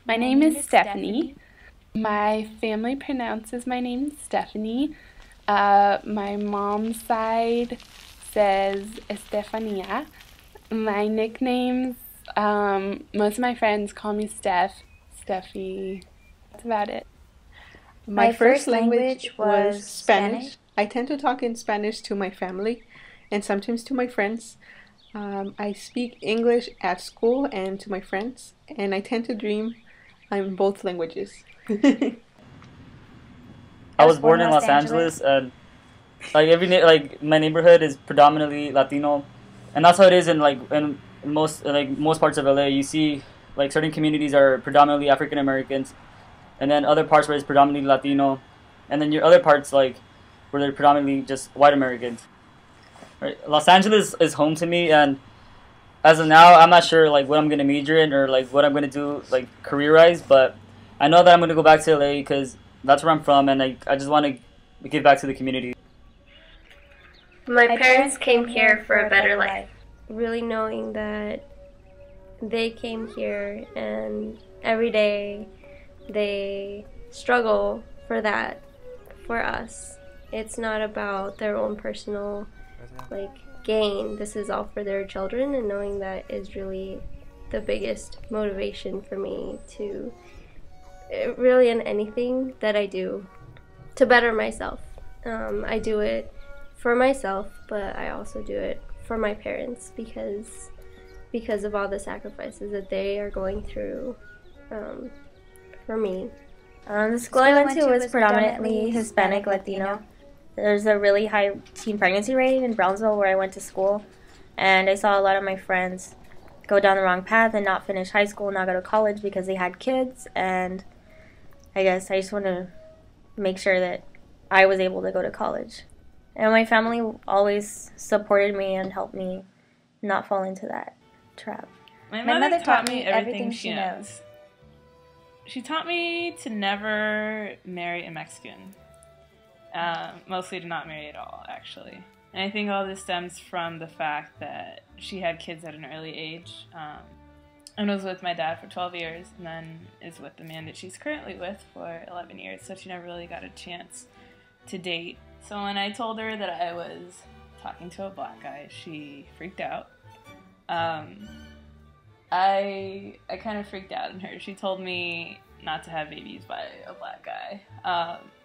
My name is Stephanie. My family pronounces my name Stephanie. My mom's side says Estefania. My nicknames, most of my friends call me Steffi. That's about it. My first language was Spanish. I tend to talk in Spanish to my family and sometimes to my friends. I speak English at school and to my friends, and I tend to dream in both languages. I was born in Los Angeles, and like my neighborhood is predominantly Latino, and that's how it is in most parts of LA. You see like certain communities are predominantly African Americans, and then other parts where it's predominantly Latino, and then your other parts like where they're predominantly just white Americans. Right? Los Angeles is home to me, and as of now, I'm not sure like what I'm gonna major in or like what I'm gonna do like career-wise, but I know that I'm gonna go back to LA because that's where I'm from, and I just want to give back to the community. My parents came here for a better life. Really knowing that they came here and every day they struggle for that, for us. It's not about their own personal like gain. This is all for their children, and knowing that is really the biggest motivation for me to really in anything that I do to better myself. I do it for myself, but I also do it for my parents because of all the sacrifices that they are going through for me. The school I went to was predominantly Hispanic Latino. There's a really high teen pregnancy rate in Brownsville where I went to school, and I saw a lot of my friends go down the wrong path and not finish high school, not go to college because they had kids, and I guess I just want to make sure that I was able to go to college. And my family always supported me and helped me not fall into that trap. My mother taught me everything she knows. She taught me to never marry a Mexican. Mostly to not marry at all, actually. And I think all this stems from the fact that she had kids at an early age, and was with my dad for 12 years, and then is with the man that she's currently with for 11 years, so she never really got a chance to date. So when I told her that I was talking to a black guy, she freaked out. I kind of freaked out on her. She told me not to have babies by a black guy,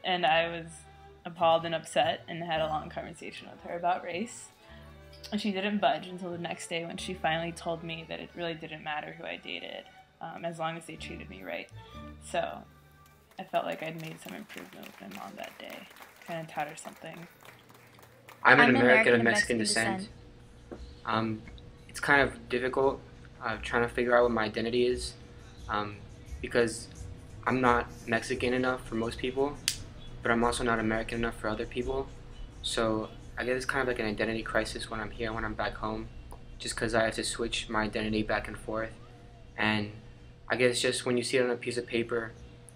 and I was appalled and upset and had a long conversation with her about race. And she didn't budge until the next day when she finally told me that it really didn't matter who I dated, as long as they treated me right. So I felt like I'd made some improvement with my mom that day. Kind of taught her something. I'm an American of Mexican descent. It's kind of difficult trying to figure out what my identity is, because I'm not Mexican enough for most people, but I'm also not American enough for other people. So I guess it's kind of like an identity crisis when I'm here, when I'm back home, just because I have to switch my identity back and forth. And I guess just when you see it on a piece of paper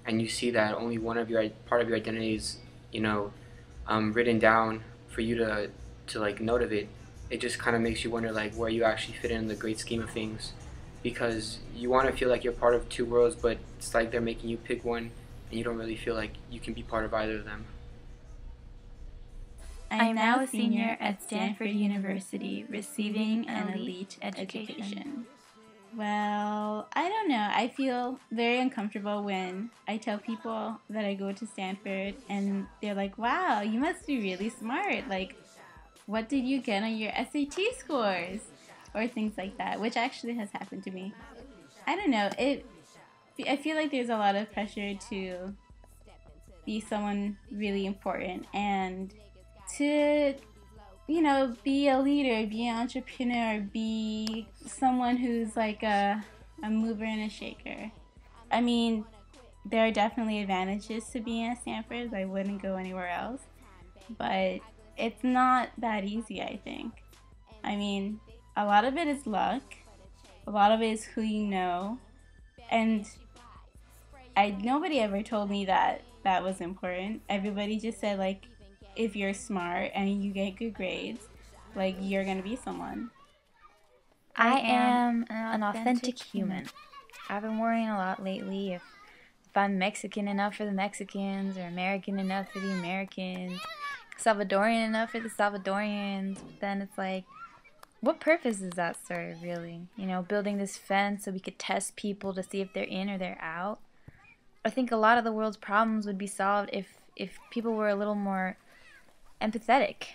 and you see that only one of your part of your identity is, written down for you to like note of it, it just kind of makes you wonder like where you actually fit in the great scheme of things, because you want to feel like you're part of two worlds, but it's like they're making you pick one, and you don't really feel like you can be part of either of them. I am now a senior at Stanford University, receiving an elite education. Well, I don't know. I feel very uncomfortable when I tell people that I go to Stanford and they're like, wow, you must be really smart. Like, what did you get on your SAT scores? Or things like that, which actually has happened to me. I don't know. I feel like there's a lot of pressure to be someone really important and to, be a leader, be an entrepreneur, be someone who's like a mover and a shaker. I mean, there are definitely advantages to being at Stanford. I wouldn't go anywhere else. But it's not that easy, I think. I mean, a lot of it is luck. A lot of it is who you know. And nobody ever told me that that was important. Everybody just said, like, if you're smart and you get good grades, like, you're going to be someone. I am an authentic human. I've been worrying a lot lately if I'm Mexican enough for the Mexicans or American enough for the Americans, Salvadorian enough for the Salvadorians. But then it's like, what purpose does that serve, really? You know, building this fence so we could test people to see if they're in or they're out. I think a lot of the world's problems would be solved if people were a little more empathetic.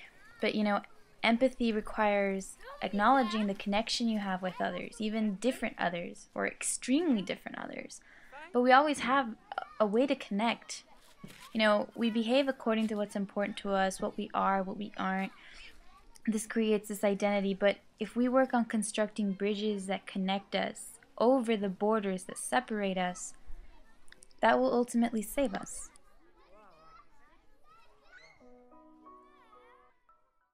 But, you know, empathy requires acknowledging the connection you have with others, even different others, or extremely different others. But we always have a way to connect. You know, we behave according to what's important to us, what we are, what we aren't. This creates this identity, but if we work on constructing bridges that connect us over the borders that separate us, that will ultimately save us.